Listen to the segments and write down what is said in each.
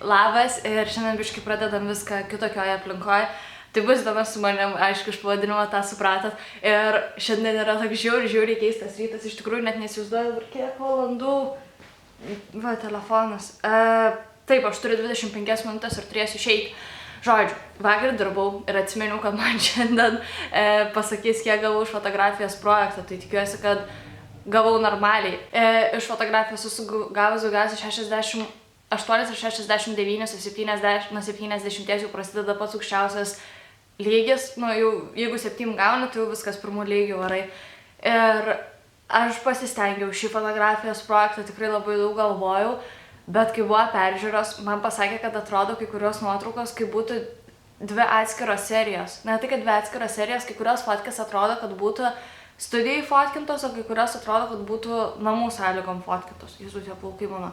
labas ir šiandien biškai pradedam viską kitokioje aplinkoje. Tai bus įdomu su manim, aišku, iš pavadinimo tą supratot. Ir šiandien yra toks žiauriai keistas rytas, iš tikrųjų net neįsivaizduoju dabar kiek valandų. Va, telefonas. Taip, aš turiu 25 minutės ir turėsiu išeiti. Žodžiu, vakar dirbau ir atsiminiau, kad man šiandien pasakys, kiek gavau iš fotografijos projektą. Tai tikiuosi, kad gavau normaliai. Iš fotografijos esu gavus daugiausiai 68 ir 69, 70, nuo 70 jau prasideda pats aukščiausias lygis. Nu, jau, jeigu 7 gauni, tai jau viskas pirmų lygių varai. Ir aš pasistengiau šį fotografijos projektą, tikrai labai daug galvojau. Bet kai buvo peržiūros, man pasakė, kad atrodo kai kurios nuotraukos, kai būtų 2 atskiros serijos. Ne tai, kad 2 atskiros serijos, kai kurios fotkės atrodo, kad būtų studijai fotkintos, o kai kurios atrodo, kad būtų namų sąlygom fotkintos. Jėzus, tie plaukai mano.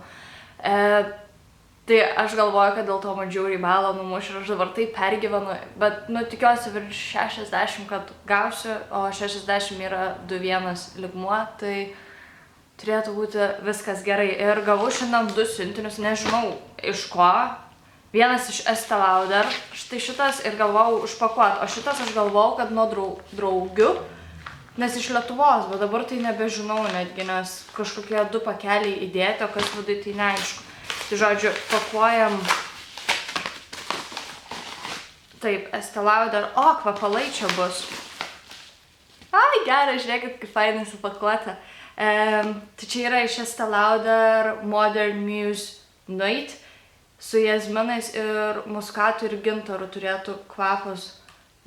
Tai aš galvoju, kad dėl to man žiauriai balą numuš ir aš dabar taip pergyvenu. Bet, nu, tikiuosi virš 60, kad gausiu, o 60 yra 2-1 lygmuo, tai turėtų būti viskas gerai. Ir gavau šiandien 2 siuntinius, nežinau iš ko. Vienas iš Estee Lauder, štai šitas, ir galvojau užpakuoti. O šitas aš galvojau, kad nuo draugių, nes iš Lietuvos, bet dabar tai nebežinau netgi, nes kažkokie 2 pakeliai įdėti, o kas vidai tai neaišku. Tai žodžiu, pakuojam. Taip, Estee Lauder. O, kvepalai čia bus. Ai, gerai, žiūrėkit, kaip fainai supakuota. Tai čia yra iš Estee Lauder Modern Muse Nuit. Su jazminais ir muskatu ir gintaru turėtų kvapas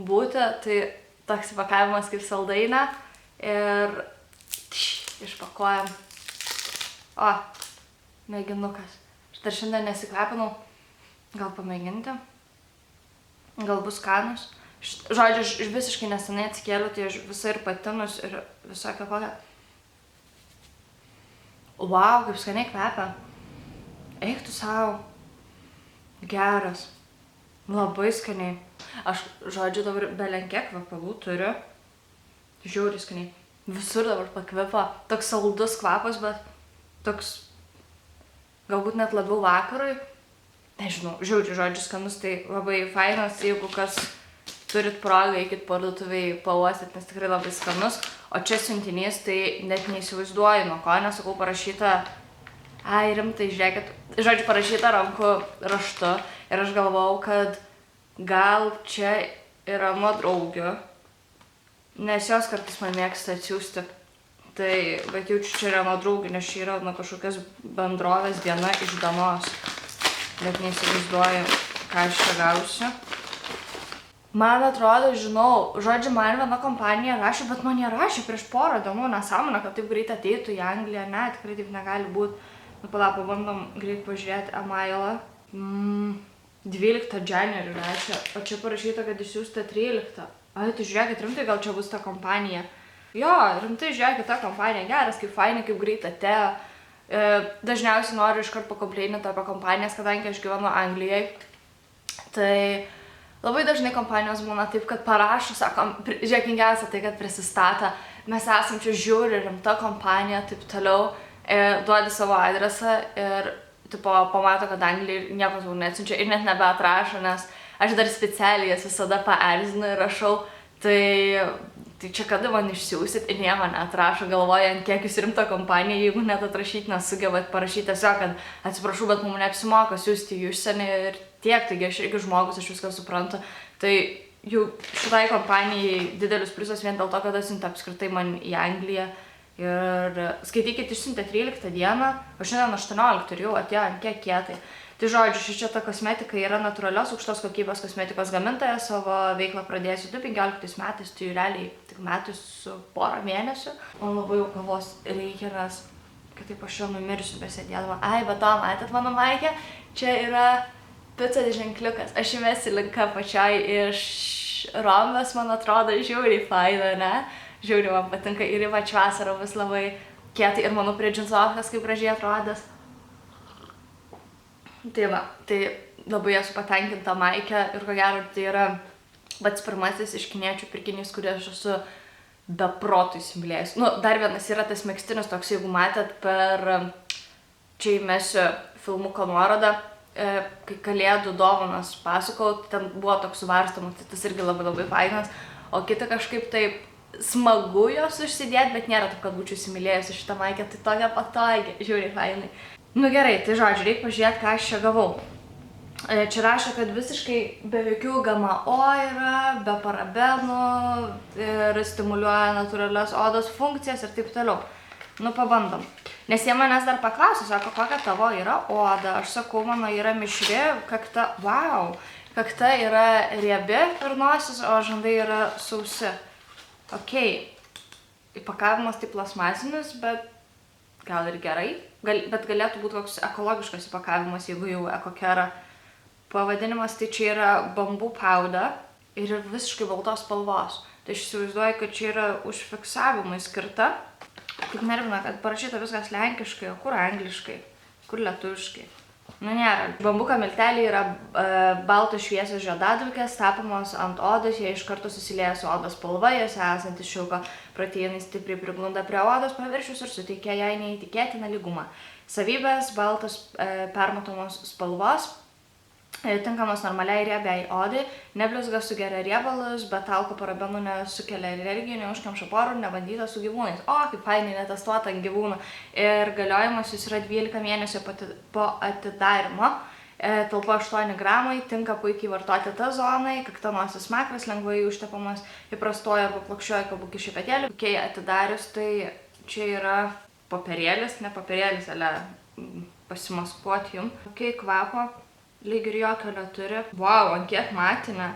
būti. Tai toks pakavimas kaip saldainė. Ir išpakuojam. O, mėginukas. Aš dar šiandien nesikvepinau. Gal pamėginti? Gal bus skanus? Žodžiu, aš visiškai nesenai atsikėliau, tai aš visai ir patinus ir visokią kokią. Wow, kaip skaniai kvepia. Eik tu savo. Geras. Labai skaniai. Aš, žodžiu, dabar belenkiek kvepalų turiu. Žiauriai skaniai. Visur dabar pakvepa. Toks saldus kvapas, bet toks galbūt net labiau vakarui. Nežinau, žiauriai, žodžiu, skanus, tai labai fainas, jeigu kas turit progą, eikit parduotuviai pauostyt, nes tikrai labai skanus. O čia siuntinys, tai net neįsivaizduoju, nuo ko, nesakau, parašyta, ai, rimtai, žiūrėkit, žodžiu, parašyta rankų raštu. Ir aš galvojau, kad gal čia yra nuo draugių, nes jos kartais man mėgsta atsiųsti. Tai, bet jaučiu, čia yra nuo draugių, nes čia yra nuo kažkokios bendrovės diena iš dienos. Bet neįsivaizduoju, ką aš čia gausiu. Man atrodo, žinau, žodžiu, man viena kompanija rašė, bet man jie rašė prieš porą dienų, nesąmonė, kad taip greit ateitų į Angliją. Ne, tikrai taip negali būti. Nu, pala, pabandom greit pažiūrėti emailą. 12 January rašė, o čia parašyta, kad išsiųsta 13. Ai, tu žiūrėkit, rimtai, gal čia bus ta kompanija. Jo, rimtai, žiūrėkit, ta kompanija geras, kaip fainai, kaip greit atėjo. Dažniausiai noriu iškart pakompleininti apie kompanijas, kadangi aš gyvenu Anglijai. Tai labai dažnai kompanijos būna taip, kad parašo, sakom, žiūrėkingiausia tai, kad prisistata, mes esam čia žiūri rimta kompanija, taip toliau, duodi savo adresą ir tipo, pamato, kad Anglijai nieko tau neatsiunčia ir net nebeatrašo, nes aš dar specialiai jas visada paerzinu ir rašau, tai čia kada man išsiųsit ir jie man atrašo, galvojant, kiek jūs rimta kompanija, jeigu net atrašyti nesugebat, parašyti tiesiog, kad atsiprašau, bet mums neapsimoka siųsti į užsienį ir tiek, taigi aš irgi žmogus, aš viską suprantu. Tai jau šitai kompanijai didelis pliusas vien dėl to, kad atsiuntė apskritai man į Angliją. Ir skaitykit, išsiuntė 13 dieną, o šiandien 18 ir jau atėjo ant kiek kietai. Tai žodžiu, čia ta kosmetika yra natūralios aukštos kokybės kosmetikos gamintoja, savo veiklą pradėsiu 2015 metais, tai realiai tik metus su porą mėnesių. Man labai jau kavos reikia, nes kitaip aš jau numirsiu besėdėdama. Ai, bet to, matėt mano maikę? Čia yra picos ženkliukas. Aš įmesiu linką pačiai iš Romos, man atrodo, žiauriai faina, ne? Žiauriai man patinka ir ypač vasarą vis labai kietai ir manau prie džinsovkas kaip gražiai atrodęs. Tai va, tai labai esu patenkinta maikė ir ko gero tai yra pats pirmasis iš kiniečių pirkinys, kurį aš esu be protų įsimylėjus. Nu, dar vienas yra tas megztinis toks, jeigu matėt per čia įmesiu filmuko nuorodą, kai kalėdų dovanas pasakojau, ten buvo toks suvarstomas, tai tas irgi labai labai fainas, o kita kažkaip taip smagu jos užsidėti, bet nėra taip, kad būčiau įsimylėjusi šitą maikę, tai tokia patogi, žiūri fainai. Nu gerai, tai žodžiu, reikia pažiūrėti, ką aš čia gavau. Čia rašo, kad visiškai be jokių GMO yra, be parabenų ir stimuliuoja natūralios odos funkcijas ir taip toliau. Nu, pabandom. Nes jie manęs dar paklausė, sako, kokia tavo yra oda. Aš sakau, mano yra mišri, kakta, wow, kakta yra riebi ir nosis, o žandai yra sausi. Okei, įpakavimas tai plasmasinis, bet gal ir gerai. Bet galėtų būti koks ekologiškas įpakavimas, jeigu jau ekokera. Pavadinimas tai čia yra bambų pauda ir visiškai baltos spalvos. Tai aš įsivaizduoju, kad čia yra užfiksavimui skirta. Tik nervina, kad parašyta viskas lenkiškai, o kur angliškai, kur lietuviškai. Nu nėra. Bambuko milteliai yra baltos šviesios žiedadulkės, tapomos ant odos, jie iš karto susilieja su odos spalva, jose esantis šilko proteinai stipriai priglunda prie odos paviršius ir suteikia jai neįtikėtiną lygumą. Savybės baltos permatomos spalvos, tinkamos normaliai riebiai odai, neblizga sugeria riebalus, bet talko parabenų nesukelia alergijų, neužkemša porų, nebandyta su gyvūnais. O, kaip fainai netestuota ant gyvūnų. Ir galiojimas jis yra 12 mėnesių po atidarimo. Talpa 8 gramai, tinka puikiai vartoti tą zonai, kakta nosis smakras, lengvai užtepamas įprastoja arba plokščioja kabuki šepetėlį. Kai atidarius, tai čia yra popierėlis, ne popierėlis, ale pasimaskuoti jum. Kai kvapo. Lyg ir jokio neturi. Wow, ant kiek matinė.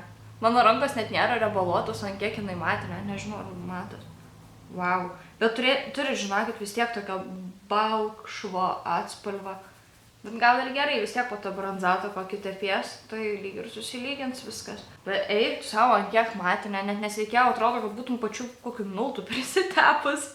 Mano rankos net nėra riebaluotos, ant kiek jinai matinė. Nežinau, ar matot. Wow. Bet turi žinokit vis tiek tokio balkšvo atspalvą. Bet gal ir gerai, vis tiek po to bronzato kokį tepies, tai lyg ir susilygins viskas. Bet eik savo, ant kiek matinė. Net nesveikėjo, atrodo, kad būtum pačių kokių miltų prisitepus.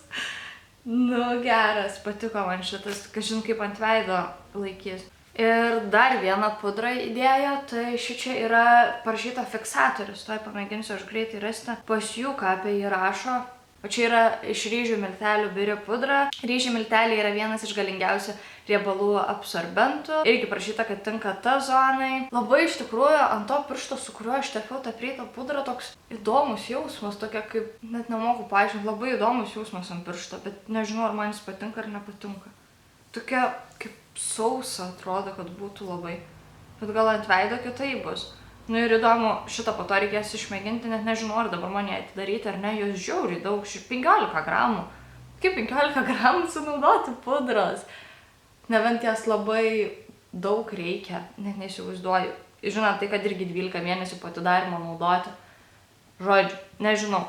Nu, geras, patiko man šitas, kažin kaip ant veido laikys. Ir dar vieną pudrą įdėjo, tai šičia yra parašyta fiksatorius, tuoj pamėginsiu aš greitai rasti. Pas jų, ką apie jį rašo. O čia yra iš ryžių miltelių biri pudra. Ryžių milteliai yra vienas iš galingiausių riebalų absorbentų. Irgi parašyta, kad tinka ta zonai. Labai iš tikrųjų ant to piršto, su kuriuo aš tepiau tą prieitą pudrą, toks įdomus jausmas, tokia kaip, net nemoku paaiškinti, labai įdomus jausmas ant piršto, bet nežinau, ar man jis patinka ar nepatinka. Tokia kaip sausa atrodo, kad būtų labai. Bet gal ant veido kitai bus. Nu ir įdomu, šitą po to reikės išmėginti, net nežinau, ar dabar man ją atidaryti ar ne, jos žiauriai daug, 15 gramų. Kaip 15 gramų sunaudoti pudros? Nebent jas labai daug reikia, net neįsivaizduoju. Žinot, tai kad irgi 12 mėnesių po atidarimo naudoti. Žodžiu, nežinau.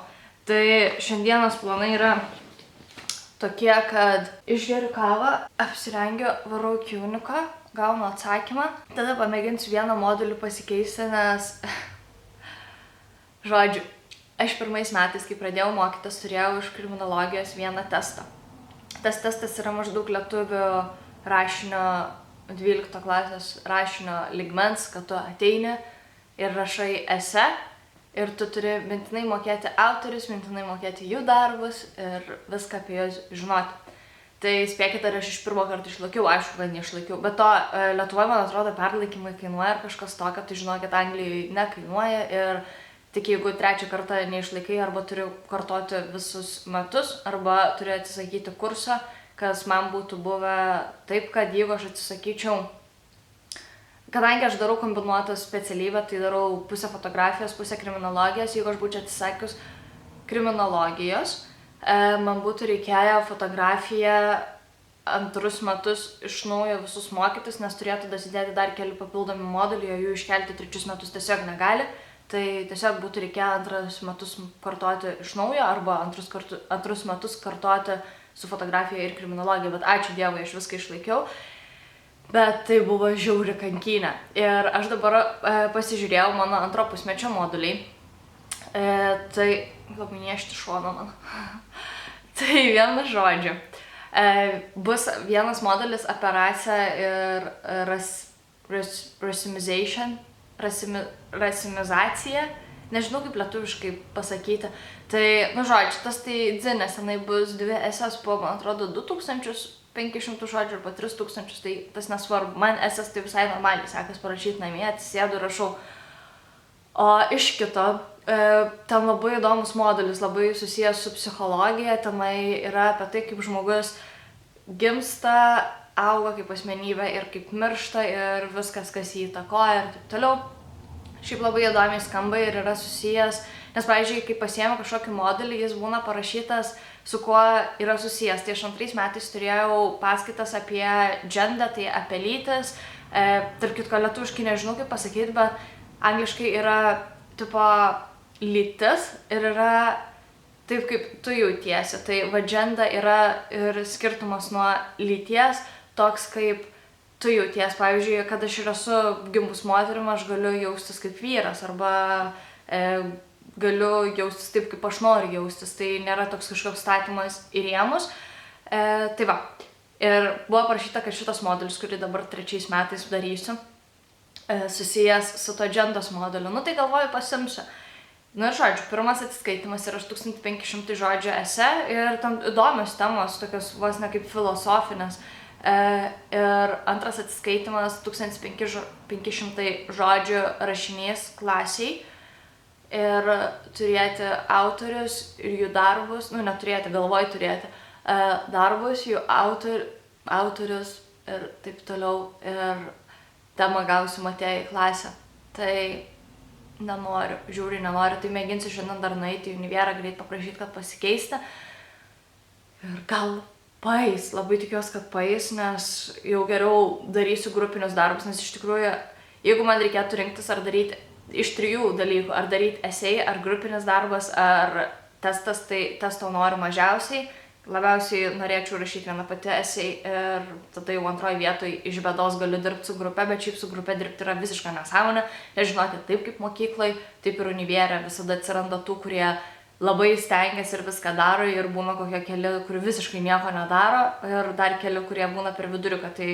Tai šiandienos planai yra tokie, kad išgeriu kavą, apsirengiu, varau iki Uniko, gaunu atsakymą, tada pamėginsiu vieną modulį pasikeisti, nes, žodžiu, aš pirmais metais, kai pradėjau mokytis, turėjau iš kriminologijos vieną testą. Tas testas yra maždaug lietuvių rašinio, 12 klasės rašinio lygmens, kad tu ateini ir rašai esė. Ir tu turi mintinai mokėti autorius, mintinai mokėti jų darbus ir viską apie juos žinoti. Tai spėkit, ar aš iš pirmo karto išlaikiau, aišku, kad neišlaikiau. Bet to Lietuvoje, man atrodo, perlaikymai kainuoja ar kažkas tokio, tai žinokit, Anglijoje nekainuoja. Ir tik jeigu trečią kartą neišlaikai, arba turiu kartoti visus metus, arba turiu atsisakyti kursą, kas man būtų buvę taip, kad jeigu aš atsisakyčiau. Kadangi aš darau kombinuotą specialybę, tai darau pusę fotografijos, pusę kriminologijos. Jeigu aš būčiau atsisakius kriminologijos, man būtų reikėję fotografiją 2 metus iš naujo visus mokytis, nes turėtų dasidėti dar keli papildomi moduliai, o jų iškelti 3 metus tiesiog negali. Tai tiesiog būtų reikėję 2 metus kartoti iš naujo, arba 2 metus kartoti su fotografija ir kriminologija. Bet ačiū Dievui, aš viską išlaikiau. Bet tai buvo žiauri kankynė. Ir aš dabar pasižiūrėjau mano 2 pusmečio moduliai. Tai labai niešti šoną man. Tai vienu žodžiu. Bus vienas modulis apie rasę ir rasimizaciją. Nežinau, kaip lietuviškai pasakyti. Tai, nu žodžiu, tas tai dzinės, tenai bus 2 esės po, man atrodo, 2015 500 žodžių arba 3000, tai tas nesvarbu. Man SS tai visai normaliai sekas parašyti namie, atsisėdu ir rašau. O iš kito, ten labai įdomus modelis, labai susijęs su psichologija, tenai yra apie tai, kaip žmogus gimsta, auga kaip asmenybė ir kaip miršta ir viskas, kas jį įtakoja ir taip toliau. Šiaip labai įdomiai skamba ir yra susijęs, nes, pavyzdžiui, kai pasiėmė kažkokį modelį, jis būna parašytas, su kuo yra susijęs. Tai aš 2 metais turėjau paskaitas apie gendą, tai apie lytis. Tarp kitko, lietuviškai nežinau kaip pasakyti, bet angliškai yra tipo lytis ir yra taip, kaip tu jautiesi. Tai va genda yra ir skirtumas nuo lyties, toks kaip tu jauties. Pavyzdžiui, kad aš ir esu gimus moterim, aš galiu jaustis kaip vyras arba galiu jaustis taip, kaip aš noriu jaustis. Tai nėra toks kažkoks statymas į rėmus. Tai va. Ir buvo parašyta, kad šitas modelis, kurį dabar 3 metais darysiu, susijęs su to gendos modeliu. Nu tai galvoju, pasimsiu. Nu ir žodžiu, pirmas atsiskaitimas yra 1500 žodžių esė ir tam įdomios temos, tokios vos ne kaip filosofinės. Ir antras atsiskaitimas 1500 žodžių rašinys klasiai ir turėti autorius ir jų darbus, nu neturėti, galvoj turėti darbus, jų autorius ir taip toliau ir temą gausiu Matėją į klasę. Tai nenoriu, žiūri nenoriu, tai mėginsiu šiandien dar nueiti į Univerą, greit paprašyti, kad pasikeisti ir gal paeis, labai tikiuosi, kad paeis, nes jau geriau darysiu grupinius darbus, nes iš tikrųjų, jeigu man reikėtų rinktis ar daryti iš 3 dalykų, ar daryti esei, ar grupinis darbas, ar testas, tai testo noriu mažiausiai, labiausiai norėčiau rašyti vieną pati esei ir tada jau antroji vietoj iš bėdos galiu dirbti su grupe, bet šiaip su grupe dirbti yra visiška nesąmonė, nes žinokit, taip kaip mokyklai, taip ir Univerė visada atsiranda tų, kurie labai stengiasi ir viską daro ir būna kokie keli, kur visiškai nieko nedaro ir dar keli, kurie būna per viduriuką. Tai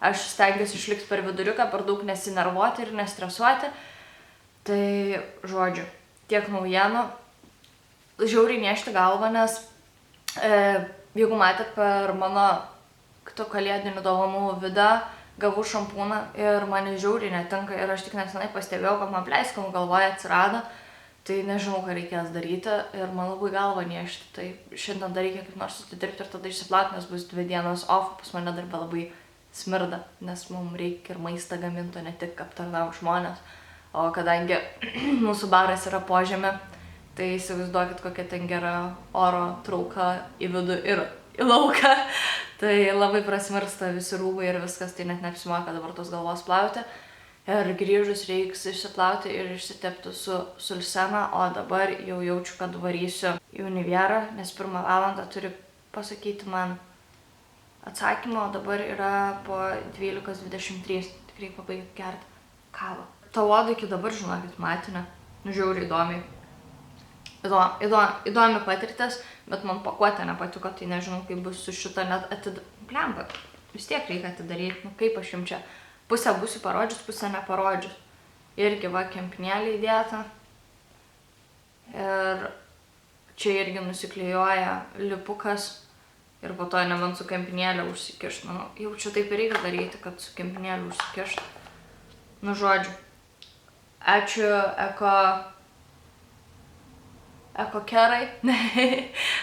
aš stengiuosi išlikti per viduriuką, per daug nesinervuoti ir nestresuoti. Tai žodžiu, tiek naujienų. Žiauriai nešti galvą, nes jeigu matėt per mano kalėdinių dovanų video, gavau šampūną ir mane žiauriai netinka ir aš tik nesenai pastebėjau, kad man pleiskamų galvoje atsirado. Tai nežinau, ką reikės daryti ir man labai galva niešti. Tai šiandien dar reikia kaip nors atidirbti ir tada išsiplauti, nes bus 2 dienos off, pas mane darbė labai smirda, nes mums reikia ir maistą gaminti, ne tik aptarnauti žmonės. O kadangi mūsų baras yra požemė, tai įsivaizduokit, kokia ten gera oro trauka į vidų ir į lauką. Tai labai prasmirsta visi rūbai ir viskas, tai net neapsimoka dabar tos galvos plauti. Ir grįžus reiks išsiplauti ir išsitepti su sulsena, o dabar jau jaučiu, kad varysiu į Univerą, nes 1 valandą turi pasakyti man atsakymą, o dabar yra po 12:23, tikrai pabaigti gerti kavą. Ta oda iki dabar, žinokit, matinė, žiauriai įdomiai. Įdomi patirtis, bet man pakuotė nepatiko, tai nežinau, kaip bus su šita net Blemba, vis tiek reikia atidaryti, nu kaip aš jums čia. Pusę būsiu parodžius, pusę neparodžius. Irgi va kempinėlė įdėta. Ir čia irgi nusiklijuoja lipukas. Ir po to nebent su kempinėlė užsikišt. Nu, jau čia taip ir reikia daryti, kad su kempinėlė užsikišt. Nu, žodžiu. Ačiū ekokerai.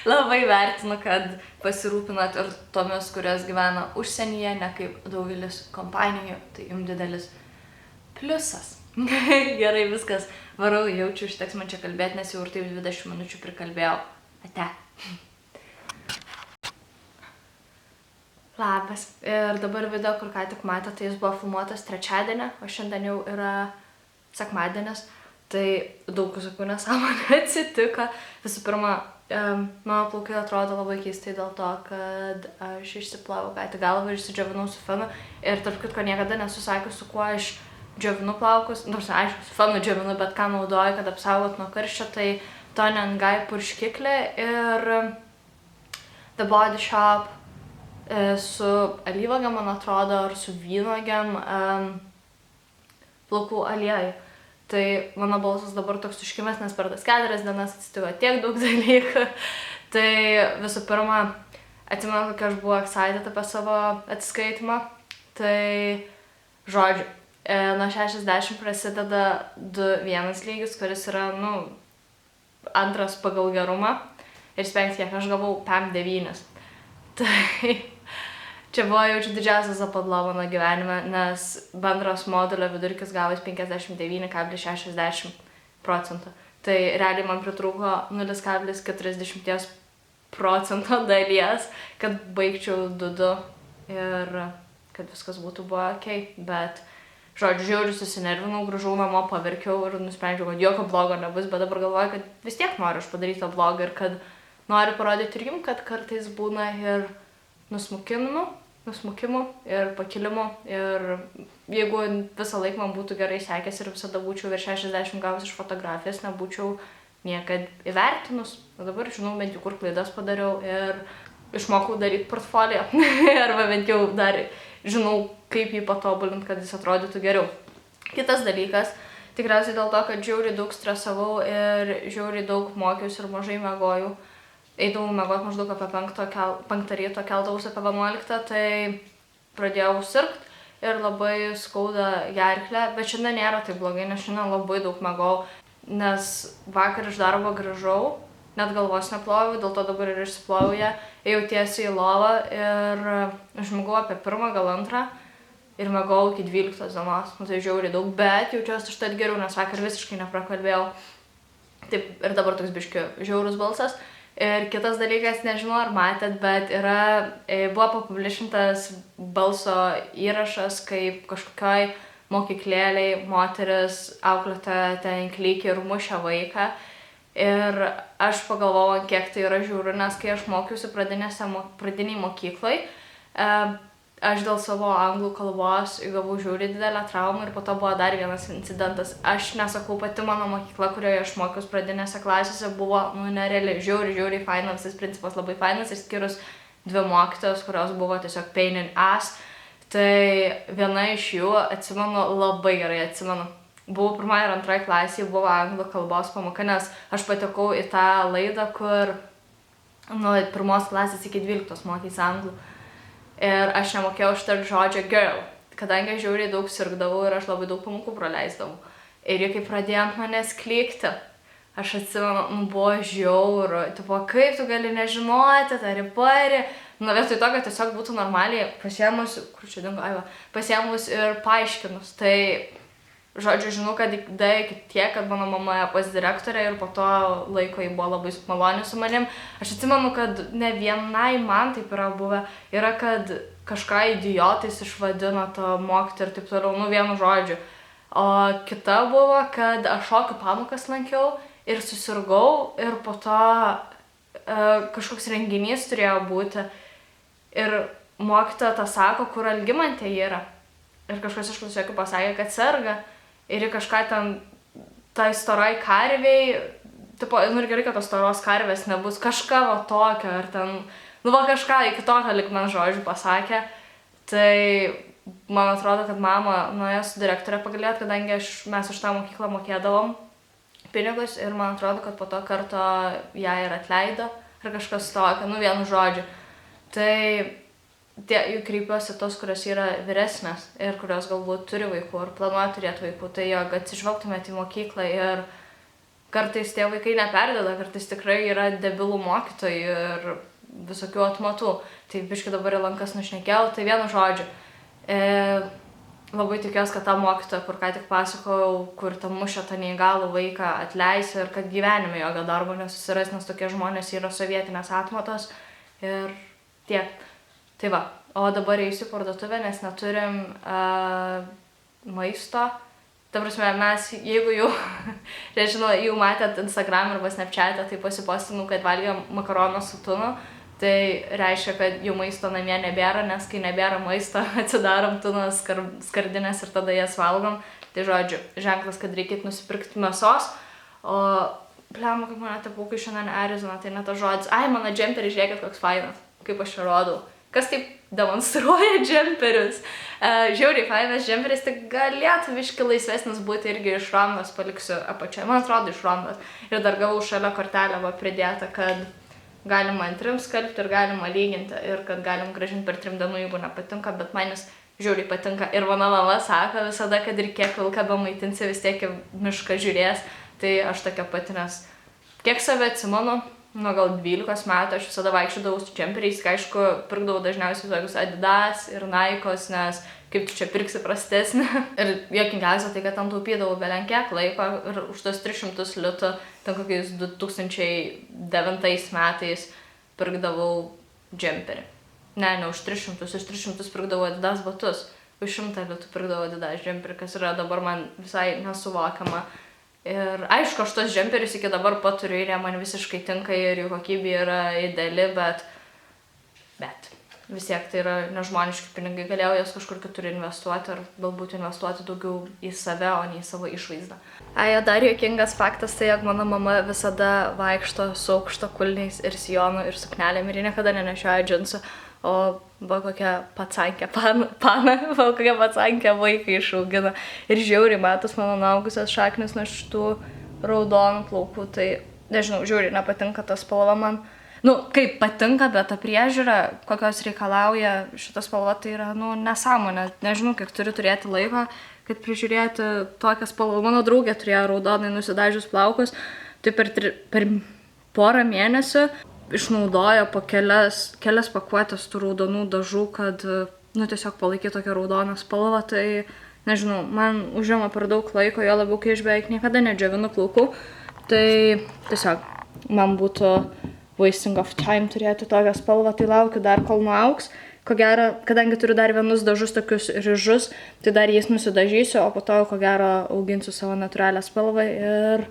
Labai vertinu, kad pasirūpinat ir tomis, kurios gyvena užsienyje, ne kaip daugelis kompanijų, tai jums didelis pliusas. Gerai, viskas, varau, jaučiu, užteks man čia kalbėti, nes jau ir taip 20 minučių prikalbėjau. Ate. Labas. Ir dabar video, kur ką tik matėte, tai jis buvo filmuotas trečiadienį, o šiandien jau yra sekmadienis. Tai daug visokių nesąmonių atsitiko. Visų pirma, mano plaukai atrodo labai keistai dėl to, kad aš išsiplovau ką tik galvą ir išsidžiovinau su fenu. Ir tarp kitko niekada nesu sakius, su kuo aš džiovinu plaukus. Nors, aišku, su fenu džiovinu, bet ką naudoju, kad apsaugot nuo karščio, tai Toni & Guy purškiklį ir The Body Shop su alyvuogėm, man atrodo, ar su vynuogėm plaukų aliejų. Tai mano balsas dabar toks užkimęs, nes per tas 4 dienas atsitiko tiek daug dalykų. Tai visų pirma, atsimenu, kokia aš buvau excited apie savo atsiskaitimą. Tai, žodžiu, nuo 60 prasideda 2-1 lygis, kuris yra, antras pagal gerumą. Ir spėkit, kiek aš gavau, 5-9. Tai čia buvo jaučiu didžiausias zapadla mano gyvenime, nes bendras modulio vidurkis gavus 59,60%. Tai realiai man pritrūko 0,40% dalies, kad baigčiau 2-2 ir kad viskas būtų buvo okei. Bet, žodžiu, žiauriai susinervinau, grįžau namo, paverkiau ir nusprendžiau, kad jokio blogo nebus, bet dabar galvoju, kad vis tiek noriu aš padaryti tą blogą ir kad noriu parodyti ir jums, kad kartais būna ir nusmukimų ir pakilimų. Ir jeigu visą laiką man būtų gerai sekęs ir visada būčiau virš 60 gavus iš fotografijos, nebūčiau niekad įvertinus. O dabar žinau bent jau, kur klaidas padariau ir išmokau daryti portfolio. Arba bent jau dar žinau, kaip jį patobulinti, kad jis atrodytų geriau. Kitas dalykas, tikriausiai dėl to, kad žiauriai daug stresavau ir žiauriai daug mokiausi ir mažai miegojau. Eidavau miegoti maždaug apie 5 ryto, keldavausi apie 11, tai pradėjau sirgt ir labai skauda gerklę, bet šiandien nėra taip blogai, nes šiandien labai daug miegojau, nes vakar iš darbo grįžau, net galvos neploviau, dėl to dabar ir išsiploviau ją, ėjau tiesiai į lovą ir užmigau apie 1, gal 2 ir miegojau iki 12 dienos, tai žiauriai daug, bet jaučiuosi užtat geriau, nes vakar visiškai neprakalbėjau. Taip, ir dabar toks biški žiaurus balsas. Ir kitas dalykas, nežinau ar matėt, bet buvo papublišintas balso įrašas, kaip kažkokioj mokyklėliai moteris auklėtoja ten klykia ir mušia vaiką. Ir aš pagalvojau, kiek tai yra žiauru, nes kai aš mokiausi pradiniai mokyklai, aš dėl savo anglų kalbos įgavau žiauriai didelę traumą ir po to buvo dar vienas incidentas. Aš nesakau, pati mano mokykla, kurioje aš mokiausi pradinėse klasėse, buvo nerealiai žiauriai faina, visas principas labai fainas, išskyrus 2 mokytojos, kurios buvo tiesiog pain in ass. Tai viena iš jų, atsimenu, labai gerai atsimenu. Buvau 1 ir 2 klasėje, buvo anglų kalbos pamoka, nes aš patekau į tą laidą, kur nuo 1 klasės iki 12 mokėsi anglų. Ir aš nemokėjau ištarti žodžio girl, kadangi aš žiauriai daug sirgdavau ir aš labai daug pamokų praleisdavau. Ir jie kai pradėjo ant manęs klykti, aš atsimenu, buvo žiauru, tipo, kaip tu gali nežinoti, tari pari. Vietoj to, kad tiesiog būtų normaliai pasiėmus ir paaiškinus. Tai, žodžiu, žinau, kad iki tiek, kad mano mama pas direktorę ir po to laiko jį buvo labai maloni su manim. Aš atsimenu, kad ne vienai man taip yra buvę. Yra, kad kažką idiotais išvadino to mokytoją ir taip toliau, vienu žodžiu. O kita buvo, kad aš šokių pamokas lankiau ir susirgau ir po to kažkoks renginys turėjo būti. Ir mokytoja tą sako, kur Algimantė yra. Ir kažkas iš klasiokių pasakė, kad serga. Ir kažką ten, tai storai karviai, tipo, ir gerai, kad tos storos karvės nebus, kažką va tokio, ar ten, kažką iki tokio lygmens žodžių pasakė. Tai man atrodo, kad mama nuėjo su direktorė pagalėt, kadangi mes už tą mokyklą mokėdavom pinigus ir man atrodo, kad po to karto ją ir atleido, ar kažkas tokio, vienu žodžiu. Tai jų kreipiuosi tos, kurios yra vyresnės ir kurios galbūt turi vaikų ar planuoja turėti vaikų, tai jog atsižvelgtumėte į mokyklą ir kartais tie vaikai neperdeda, kartais tikrai yra debilų mokytojų ir visokių atmatų. Tai biškai dabar į lankas nušnekėjau, tai vienu žodžiu. Labai tikiuosi, kad tą mokytoją, kur ką tik pasakojau, kur tą mušę tą neįgalų vaiką atleisiu ir kad gyvenime jokio darbo nesusiras, nes tokie žmonės yra sovietinės atmatos ir tiek. Tai va, o dabar eisiu parduotuvę, nes neturim maisto. Ta prasme, mes, jeigu jau, nežinau, jau matėt Instagram arba Snapchat'e, tai pasipostinu, kad valgiam makaroną su tunu. Tai reiškia, kad jau maisto namie nebėra, nes kai nebėra maisto, atsidarom tuno skardinės ir tada jas valgom. Tai žodžiu, ženklas, kad reikėtų nusipirkti mėsos. O pliama, kaip mane tapukai šiandien erzina, tai ne tas žodis. Ai, mano džemperį, žiūrėkit, koks fainas, kaip aš čia rodau. Kas taip demonstruoja džemperius? Žiauriai fainas džemperis, tik galėtų biški laisvesnis būti irgi iš Rondos, paliksiu apačioje. Man atrodo iš Rondos. Ir dar gavau šalia kortelę pridėtą, kad galima ant 3 skalbti ir galima lyginti ir kad galim grąžinti per 3 dienų, jeigu nepatinka, bet man jis žiauriai patinka. Ir mano mama sako visada, kad ir kiek vilką bemaitinsi, vis tiek į mišką žiūrės. Tai aš tokia pati, nes kiek save atsimenu, nuo gal 12 metų aš visada vaikščiodavau su džemperiais, kai aišku, pirkdavau dažniausiai tokius Adidas ir Nikos, nes kaip tu čia pirksi prastesnį. Ir juokingiausia tai, kad tam taupydavau belenkiek laiko ir už tos 300 litų, ten kokiais 2009 metais pirkdavau džemperį. Ne už 300, už 300 pirkdavau Adidas batus, už 100 litų pirkdavau Adidas džemperį, kas yra dabar man visai nesuvokiama. Ir aišku, aš tos džemperius iki dabar paturiu ir jie man visiškai tinka ir jų kokybė yra ideali, bet vis tiek tai yra nežmoniški pinigai, galėjau jas kažkur kitur investuoti ar galbūt investuoti daugiau į save, o ne į savo išvaizdą. Dar juokingas faktas tai, jog mano mama visada vaikšto su aukštakulniais ir sijonu ir suknelėm ir ji niekada nenešioja džinsų, o buvo kokia pacankė pana, kokia pacankė vaiką išaugina. Ir žiauriai matos mano nuaugusios šaknis nuo šitų raudonų plaukų, tai nežinau, žiauriai nepatinka ta spalva man. Kaip patinka, bet ta priežiūra, kokios reikalauja šitą spalvą, tai yra, nesąmonė. Nežinau, kiek turi turėti laiko, kad prižiūrėti tokią spalvą. Mano draugė turėjo raudonai nusidažius plaukus, tai per porą mėnesių išnaudojo po kelias pakuotės tų raudonų dažų, kad, tiesiog palaikytų tokią raudoną spalvą, tai, nežinau, man užima per daug laiko, jo labiau, kai aš beveik niekada nedžiovinu plaukų, tai tiesiog man būtų wasting of time turėti tokią spalvą, tai laukiu dar, kol nuaugs. Ko gero, kadangi turiu dar vienus dažus tokius ryžus, tai dar jais nusidažysiu, o po to, ko gero, auginsiu savo natūralią spalvą ir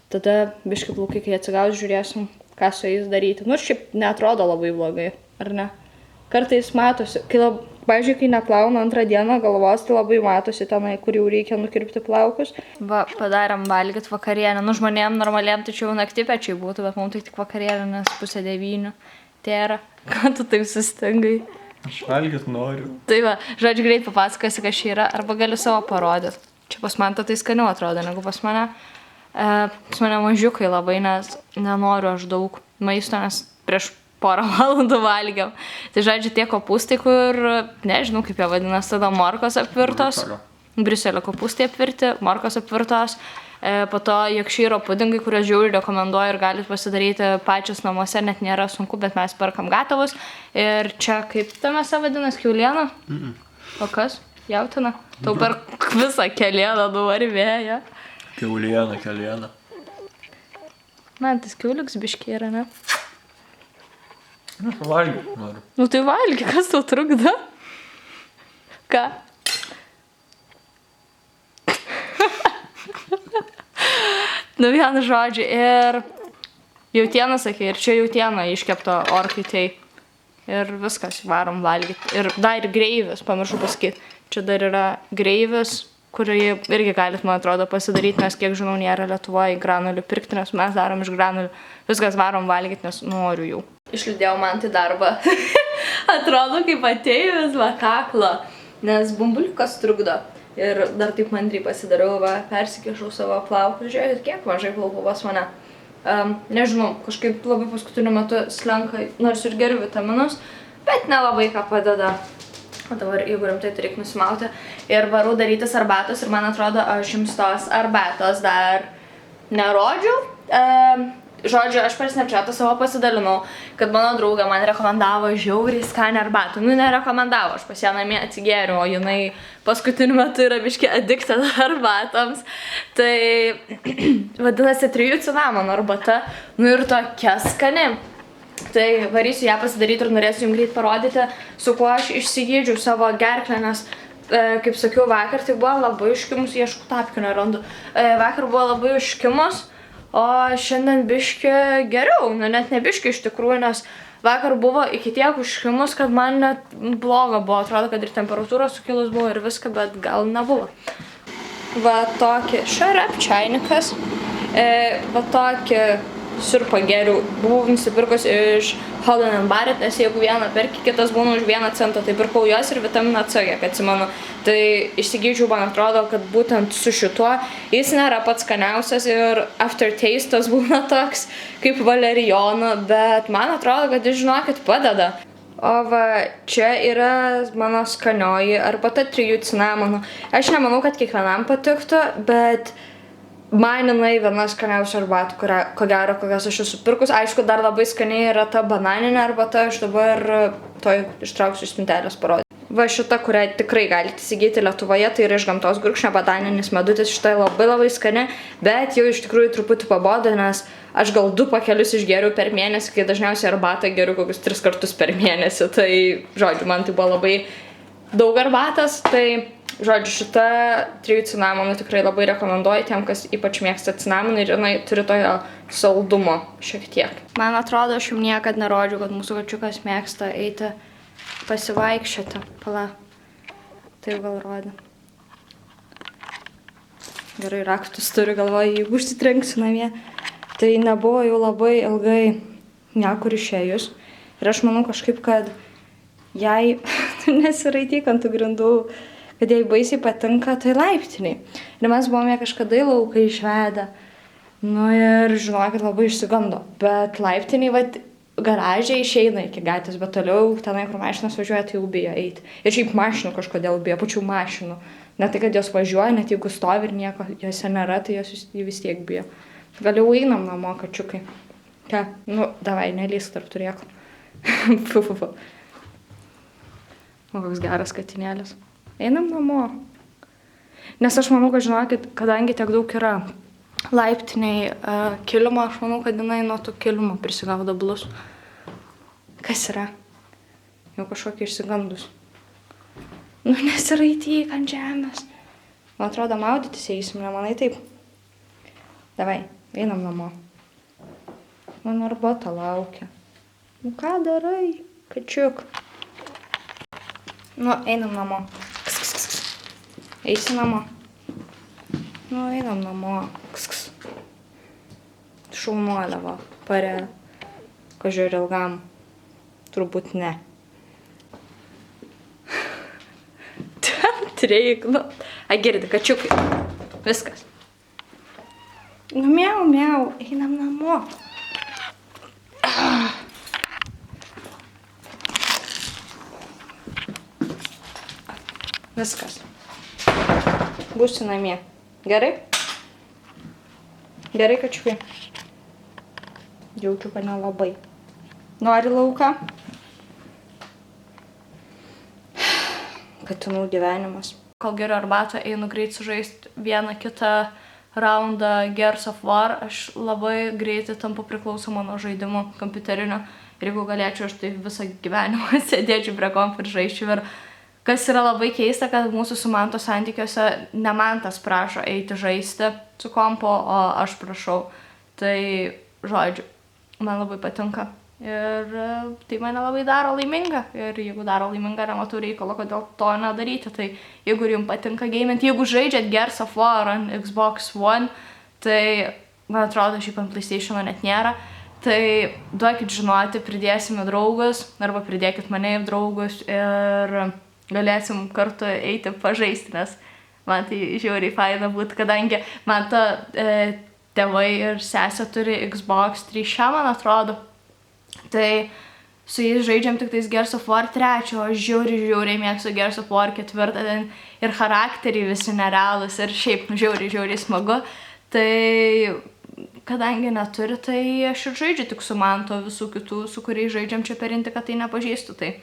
tada biški plaukai, kai atsigaus, žiūrėsim, ką su jais daryti. Šiaip neatrodo labai blogai, ar ne? Kartais matosi, pavyzdžiui, kai neplaunu antrą dieną galvos, tai labai matosi tenai, kur jau reikia nukirpti plaukus. Padarėm valgyt vakarienę. Žmonėm normaliem tai čia jau naktipečiai būtų, bet mums tai tik vakarienė, nes 8:30. Tai yra, ką tu taip sustingai? Aš valgyt noriu. Tai žodžiu, greit papasakosiu, kas čia yra, arba galiu savo parodyti. Čia pas man tai skaniau atrodo, negu pas mane. Pas mane mažiukai labai, nes nenoriu aš daug maisto, nes prieš porą valandų valgiau. Tai žodžiu, tie kopūstai, kur, nežinau kaip jie vadinasi, tada morkos apvirtos. Briuselio kopūstai apvirti, morkos apvirtos. Po to jekšyro pudingai, kuriuos žiauriai rekomenduoju ir galit pasidaryti pačios namuose, net nėra sunku, bet mes perkam gatavus. Ir čia kaip ta mėsa vadinasi, kiauliena? O kas? Jautina? Tau per visą kelieną nuvarvėja. Kiauliena. Man tas kiauliuks biškiai yra, ne? Aš valgyt noriu. Tai valgy, kas tau trukdo? Ką? Vienu žodžiu, ir jautieną sakė, ir čia jautiena iškepto orkaitėj. Ir viskas, varom valgyti. Ir dar greivis, pamiršau pasakyti. Čia dar yra greivis, kurį irgi galit, man atrodo, pasidaryti, nes kiek žinau, nėra Lietuvoje granulių pirkti, nes mes darom iš granulių. Viskas varom valgyti, nes noriu jau. Išlydėjau man tai darbą. Atrodo, kaip atėjus kaklo, nes bumbuliukas trukdo. Ir dar taip mandriai pasidariau, persikišau savo plaukus. Žiūrėkit, kiek mažai plaukų pas mane. Nežinau, kažkaip labai paskutiniu metu slenka, nors ir geriu vitaminus, bet nelabai ką padeda. O dabar, jeigu rimtai, tai reikia nusimauti. Ir varau darytis arbatos ir man atrodo, aš jums tos arbatos dar nerodžiau. Žodžiu, aš per Snapchatą savo pasidalinau, kad mano draugė man rekomendavo žiauriai skanę arbatą. Nerekomendavo, aš pas ją namie atsigėriau, o jinai paskutiniu metu yra biški addicted arbatoms. Tai vadinasi 3 cinamonų arbata, ir tokia skani. Tai varysiu ją pasidaryti ir norėsiu jums greit parodyti, su kuo aš išsigydžiu savo gerklę, nes, kaip sakiau, vakar tai buvo labai užkimus, ieškau tapkių nerandu. Vakar buvo labai užkimus, o šiandien biški geriau, net ne biški iš tikrųjų, nes vakar buvo iki tiek užkimus, kad man net bloga buvo, atrodo, kad ir temperatūra sukilus buvo ir viską, bet gal nebuvo. Va tokį šarapčiainikas, va tokį sirpą geriau. Buvau nusipirkus iš Holland & Barrett, nes jeigu vieną perki, kitas būna už 1 centą, tai pirkau jos ir vitaminą C, kiek atsimenu. Tai įsigyčiau, man atrodo, kad būtent su šituo jis nėra pats skaniausias ir aftertaste'as būna toks kaip valerijono, bet man atrodo, kad jis, žinokit, padeda. O va, čia yra mano skanioji arbata 3 cinamonų. Aš nemanau, kad kiekvienam patiktų, bet man jinai viena skaniausių arbatų, ko gero, kokias aš esu pirkus. Aišku, dar labai skaniai yra ta bananinė arbata, aš dabar ištrauksiu iš spintelės parodyti. Va šita, kurią tikrai galite įsigyti Lietuvoje, tai yra iš Gamtos Gurkšnio bananinis medutis, šita labai skani, bet jau iš tikrųjų truputį pabodo, nes aš gal 2 pakelius išgeriu per mėnesį, kai dažniausiai arbatą geriu kokius 3 kartus per mėnesį, tai, žodžiu, man tai buvo labai daug arbatas, tai, žodžiu, šita 3 cinamonų tikrai labai rekomenduoju tiem, kas ypač mėgsta cinamoną ir jinai turi tojo saldumo šiek tiek. Man atrodo, aš jums niekad nerodžiau, kad mūsų kačiukas mėgsta eiti pasivaikščioti. Pala. Tai gal rodė. Gerai, raktus turiu galvoje, jeigu užsitrenksiu namie. Tai nebuvo jau labai ilgai niekur išėjus. Ir aš manau kažkaip, kad jai nesiraityk ant tų grindų, kad jai baisiai patinka tai laiptiniai. Ir mes buvome kažkada į lauką išvedę. Nu ir žinokit, labai išsigando. Bet laiptiniai, vat, garažė išeina iki gatvės, bet toliau tenai, kur mašinas važiuoja, tai jau bijo eiti. Ir šiaip mašinų kažkodėl bijo, pačių mašinų. Ne tai, kad jos važiuoja, net jeigu stovi ir nieko jose nėra, tai jos vis tiek bijo. Gal jau einam namo, kačiukai. Ką? Nu, davai, nelįsk tarp turėklų. Fu. O, koks geras katinėlis. Einam namo. Nes aš manau, kad žinokit, kadangi tiek daug yra laiptiniai kilimo, aš manau, kad jinai nuo tų kilimo prisigaudo blus. Kas yra? Jau kažkokia išsigandus. Nu, nesiraityk ant žemės. Man atrodo, maudytis eisim, nemanai taip? Davai, einam namo. Mano arbata laukia. Nu, ką darai, kačiuk? Nu, einam namo. Eisi namo. Nu, einam namo. Šaunuolė, va, parė. Kažkaip ilgam. Turbūt ne. Treik, nu. Girdi, kačiukai. Viskas. Nu, miau. Einam namo. Viskas. Būsi namie. Gerai? Gerai, kačiukai? Jaučiu, kad nelabai. Nori lauką? Katinų gyvenimas. Kol geriu arbatą, einu greit sužaisti vieną kitą raundą Gears of War. Aš labai greitai tampu priklausoma nuo žaidimų kompiuterinio. Ir jeigu galėčiau, aš tai visą gyvenimą sėdėčiau prie kompo ir žaičiau. Ir kas yra labai keista, kad mūsų su Manto santykiuose ne Mantas prašo eiti žaisti su kompo, o aš prašau. Tai, žodžiu, man labai patinka. Ir tai mane labai daro laimingą. Ir jeigu daro laimingą, nematau reikalo, kodėl to nedaryti. Tai jeigu jums patinka gamint, jeigu žaidžiat Gears of War ant Xbox One, tai, man atrodo, šiaip ant PlayStation'o net nėra. Tai duokit žinoti, pridėsime draugus, arba pridėkit mane į draugus ir galėsim kartu eiti pažaisti, nes man tai žiauriai faina būtų, kadangi man ta tėvai ir sesė turi Xbox 3, man atrodo. Tai su jais žaidžiam tik tais Gears of War 3, o aš žiauriai mėgstu Gears of War 4, ir charakteriai visi nerealūs, ir šiaip žiauriai smagu. Tai kadangi neturi, tai aš ir žaidžiu tik su Manto, visų kitų, su kuriais žaidžiam čia per Intiką, tai nepažįstu. Tai,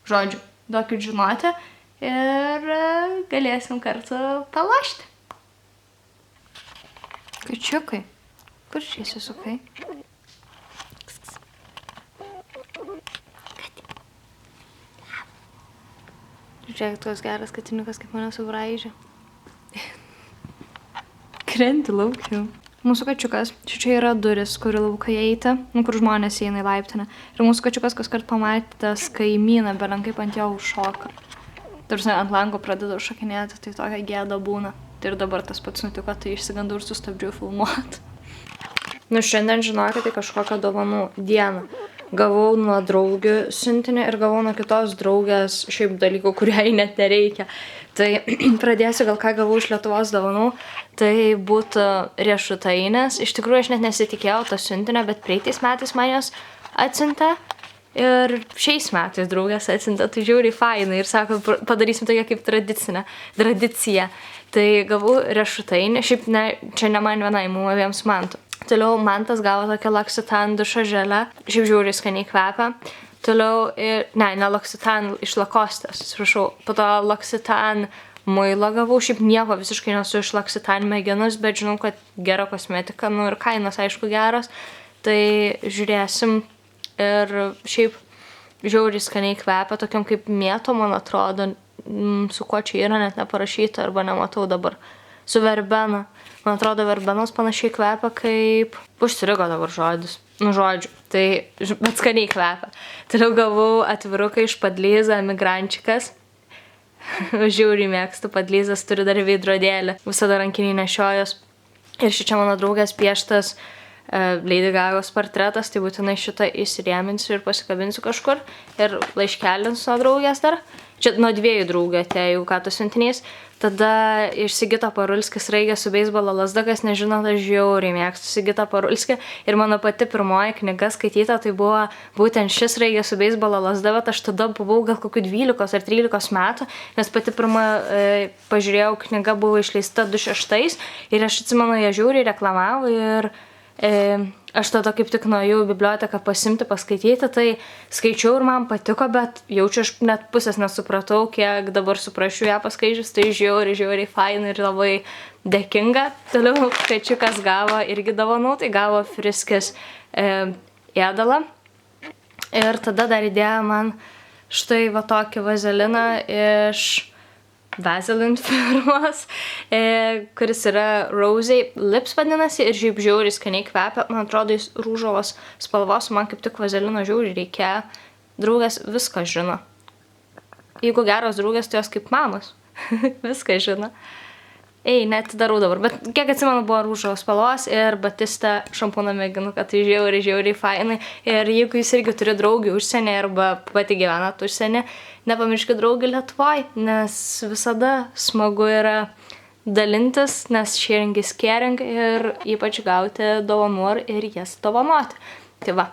žodžiu, duokit žinoti ir galėsim kartu palošti. Kačiukai, kur čia įsisukai? Žiūrėk, toks geras katiniukas, kaip mane subraižė. Krenti laukiu. Mūsų kačiukas, čia yra duris, kur laukai eiti, kur žmonės eina į laiptinę. Ir mūsų kačiukas kaskart pamatęs kaimyną, belenkaip ant jo užšoka. Tarsi ant lango pradeda šokinėti, tai tokia gėda būna. Tai ir dabar tas pats nutiko, tai išsigandau ir sustabdžiau filmuoti. Nu, šiandien žinokit, tai kažkokią dovanų dieną. gavau nuo draugių siuntinį ir gavau nuo kitos draugės šiaip dalykų, kuriai net nereikia. Tai pradėsiu gal ką gavau iš Lietuvos dovanų. Tai būtų riešutainės. Iš tikrųjų aš net nesitikėjau to siuntinio, bet praeitais metais man jos atsiuntė. Ir šiais metais draugės atsiuntė, tai žiauriai fainai. Ir sako, padarysim tokią kaip tradiciją. Tai gavau riešutainį, šiaip ne, čia ne man vienai, mum abiems Mantu. Toliau Mantas gavo tokią L'Occitane dušo želę, šiaip žiauriai skaniai kvepia. Toliau, ne L'Occitane iš Lakostės, atsiprašau, po to L'Occitane muilo gavau, šiaip nieko visiškai nesu iš L'Occitane mėginus, bet žinau, kad gera kosmetika, nu ir kainos aišku geros, tai žiūrėsim. Ir šiaip žiauriai skaniai kvepia, tokiam kaip mėto, man atrodo, su kuo čia yra net neparašyta, arba nematau dabar. Su verbena. Man atrodo, verbenos panašiai kvepia kaip... Užstrigo dabar žodis. Nu, žodžiu. Tai, bet skaniai kvepia. Toliau gavau atviruką iš Padlyza Emigrančikas. Žiauriai mėgstu, Padlyzas turi dar veidrodėlį. Visada rankinį nešiojos. Ir šičia mano draugės pieštas Lady Gagos portretas, tai būtinai šitą įsirėminsiu ir pasikabinsiu kažkur. Ir laiškelinsiu nuo draugės dar. Čia nuo 2 draugų atėjo ką tu siuntinys. Tada iš Sigito Parulskis raigė su beisbolo lazda, kas nežino, aš žiauriai mėgstu Sigitą Parulskį. Ir mano pati pirmoji knyga skaityta, tai buvo būtent šis raigė su beisbolo lazda, bet aš tada buvau gal kokių 12 ar 13 metų, nes pati pirma pažiūrėjau, knyga buvo išleista 2006 ir aš atsimenu, ją žiauriai reklamavo ir aš tada kaip tik nuėjau į biblioteką pasimti, paskaityti, tai skaičiau ir man patiko, bet jaučiu aš net pusės nesupratau, kiek dabar suprašiu ją paskaičius, tai žiauriai fainai ir labai dėkinga. Toliau Kačiukas gavo irgi dovanų, tai gavo Friskis ėdalą. Ir tada dar įdėjo man štai va tokį vazeliną iš Vaseline firmos, kuris yra Rosy Lips vadinasi ir šiaip žiauriai skaniai kvepia. Man atrodo, jis rūžavos spalvos, man kaip tik vazelino žiauriai reikia. Draugės viską žino. Jeigu geros draugės, tai jos kaip mamos. Viską žino. Neatidarau dabar, bet kiek atsimenu buvo rūžavos spalvos ir Batista šampūną mėginu, kad tai žiauriai fainai. Ir jeigu jūs irgi turi draugį užsienį arba pati gyvenat užsienį, nepamirškit draugį Lietuvoj, nes visada smagu yra dalintis, nes sharing is caring ir ypač gauti dovanų ir jas dovanoti. Tai va,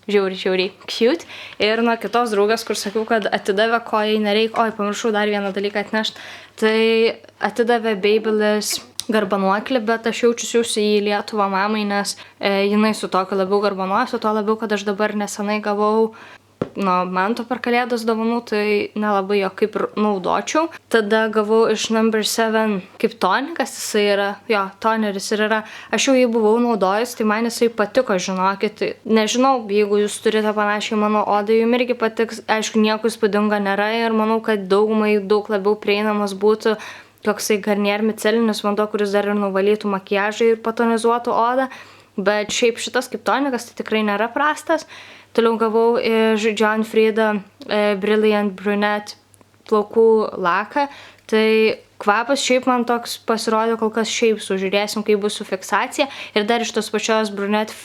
žiauriai cute. Ir nuo kitos draugės, kur sakiau, kad atidavė, ko jai nereikia, pamiršau dar vieną dalyką atnešti, tai atidavė Babyliss garbanuoklį, bet aš jaučiusiausi į Lietuvą mamai, nes jinai su tokiu labiau garbanuosiu, tuo labiau, kad aš dabar nesenai gavau nuo Manto per kalėdas dovanų, tai nelabai jo kaip ir naudočiau. Tada gavau iš No. 7 kaip tonikas, jisai yra, toneris ir yra. Aš jau jį buvau naudojus, tai man jisai patiko, žinokit. Nežinau, jeigu jūs turite panašiai mano odai, jums irgi patiks. Aišku, nieko įspūdingo nėra ir manau, kad daugumai daug labiau prieinamas būtų toksai Garnier micelinis vanduo, kuris dar ir nuvalytų makiažą ir patonizuotų odą. Bet šiaip šitas kaip tonikas tai tikrai nėra prastas. Toliau gavau iš John Frieda Brilliant Brunette plaukų laką. Tai kvapas šiaip man toks pasirodė kol kas šiaip sužiūrėsim, kaip bus su fiksacija. Ir dar iš tos pačios Brunette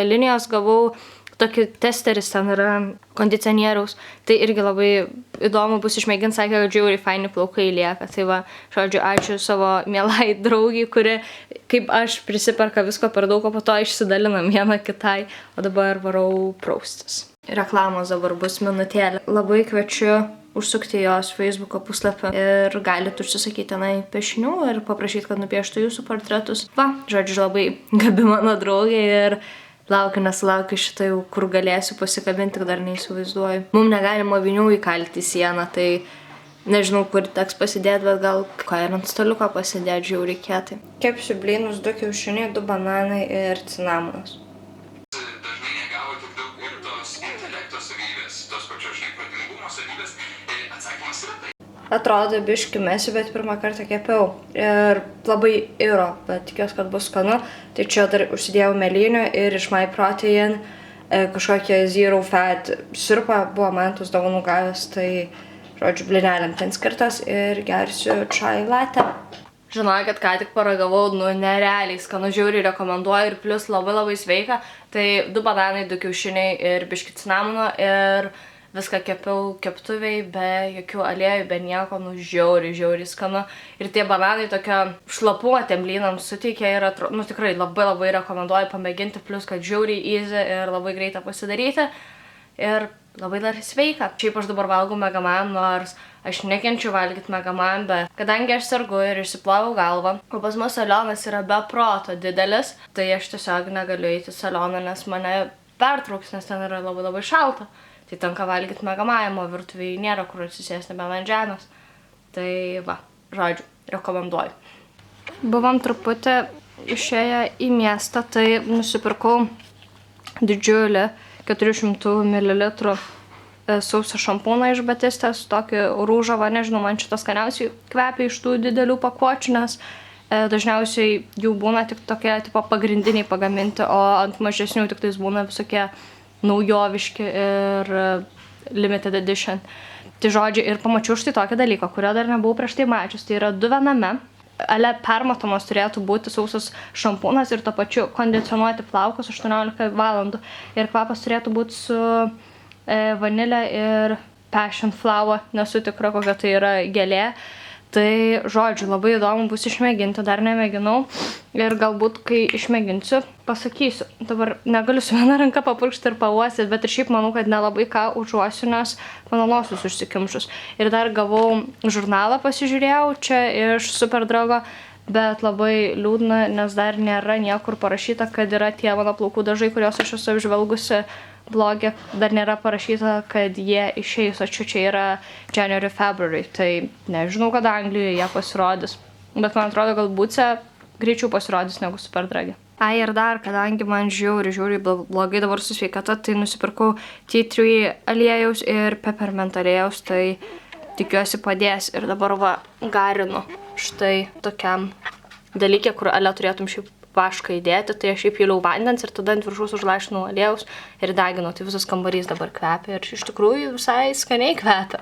linijos gavau tokį testeris, ten yra kondicionieriaus. Tai irgi labai įdomu bus išmėginti, sakė, kad žiauriai faini plaukai lieka. Tai va, žodžiu, ačiū savo mielai draugiai, kuri, kaip aš, prisiperka visko per daug, o po to išsidalinam vieną kitai. O dabar varau praustis. Reklamos dabar bus minutėlė. Labai kviečiu užsukti jos Facebooko puslapį ir galite užsisakyti tenai piešinių ir paprašyti, kad nupieštų jūsų portretus. Va, žodžiu, labai gabi mano draugė ir laukiu, nesulaukiu šitą jau, kur galėsiu pasikabinti, tik dar neįsivaizduoju. Mums negalima vinių įkalti į sieną, tai nežinau, kur teks pasidėti, bet gal ką ir ant staliuko pasidėti žiauriai kietai. Kepsiu blynus, 2 kiaušiniai, 2 bananai ir cinamonas. Dažnai negavo tik daug ir tos intelekto savybės, tos pačios protingumo savybės. Atsakymas yra tai. Atrodo biški mesiu, bet pirmą kartą kepiau. Ir labai iro, bet tikiuosi, kad bus skanu. Tai čia dar užsidėjau mėlynių ir iš My Protein kažkokią zero fat sirupą buvo Mantus dovanų gavęs. Tai, žodžiu, blyneliam ten skirtas ir gersiu chai latte. Žinokit, ką tik paragavau, nu nerealiai skanu, žiauriai rekomenduoju ir plus labai sveika. Tai 2 bananai, 2 kiaušiniai ir biškit cinamono ir viską kepiau keptuviai, be jokių aliejų, be nieko, nu žiauriai skanu. Ir tie bananai tokia šlapumo tiem blynams suteikia ir nu tikrai labai rekomenduoju pamėginti, plus kad žiauriai easy ir labai greita pasidaryti. Ir labai dar sveika. Šiaip aš dabar valgau Megaman, nors aš nekenčiu valgyti Megaman, bet kadangi aš sergu ir išsiplovau galvą, o pas mus salionas yra be proto didelis, tai aš tiesiog negaliu eiti į salioną, nes mane pertrauks, nes ten yra labai šalta. Tai tenka valgyti Megamajam, o virtuvėje nėra kur atsisėsti be ant žemės. Tai va, žodžiu, rekomenduoju. Buvom truputį išėję į miestą, tai nusipirkau didžiulį 400 ml sausą šampūną iš Batistės, tokį rūžavą, nežinau, man šitas skaniausiai kvepia iš tų didelių pakuočių, nes dažniausiai jų būna tik tokie tipo pagrindiniai pagaminti, o ant mažesnių tik tais būna visokie naujoviški ir limited edition. Tai žodžiu, ir pamačiau štai tokį dalyką, kurio dar nebuvau prieš tai mačius. Tai yra 2 viename. Ale permatomas turėtų būti sausas šampūnas ir to pačiu kondicionuoti plaukus 18 valandų. Ir kvapas turėtų būti su vanilė ir passion flower, nesu tikra, kokia tai yra gėlė. Tai, žodžiu, labai įdomu bus išmėginti, dar nemėginau. Ir galbūt, kai išmėginsiu, pasakysiu. Dabar negaliu su viena ranka papurkšti ir pauosit, bet ir šiaip manau, kad nelabai ką užuosiu, nes mano nosis užsikimšus. Ir dar gavau žurnalą, pasižiūrėjau čia iš Superdrago, bet labai liūdna, nes dar nėra niekur parašyta, kad yra tie mano plaukų dažai, kuriuos aš esu apžvelgusi blogė, dar nėra parašyta, kad jie išeis, o čia yra January, February, tai nežinau, kada Anglijoje jie pasirodys, bet man atrodo, galbūt greičiau pasirodys negu Superdrage. Ai, ir dar, kadangi man žiauriai blogai dabar su sveikata, tai nusipirkau tea tree aliejaus ir peppermint aliejaus, tai tikiuosi padės. Ir dabar va, garinu štai tokiam dalykė, kur ale turėtum šiaip vašką įdėti, tai aš įpyliau vandens ir tada ant viršaus užlašinau aliejaus ir deginau, tai visas kambarys dabar kvepia ir iš tikrųjų visai skaniai kvepia.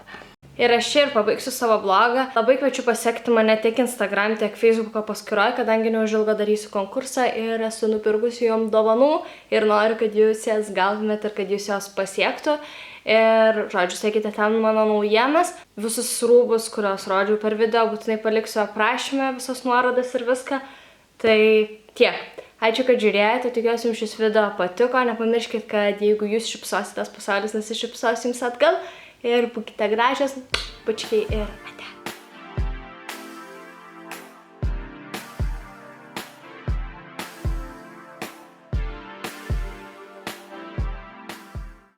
Ir aš čia ir pabaigsiu savo blogą. Labai kviečiu pasiekti mane tiek Instagram, tiek Facebooko paskyroje, kadangi neužilgo darysiu konkursą ir esu nupirkusi jom dovanų ir noriu, kad jūs jas gautumėt ir kad jūs jos pasiektų. Ir, žodžiu, sekite ten mano naujienas. Visus rūbus, kuriuos rodžiau per video, būtinai paliksiu aprašyme, visas nuorodas ir viską. Tai tiek. Ačiū, kad žiūrėjote, tikiuosi jums šis video patiko. Nepamirškit, kad jeigu jūs šypsositės, pasaulis nesišypsos jums atgal. Ir būkite gražios, bučkiai ir ate.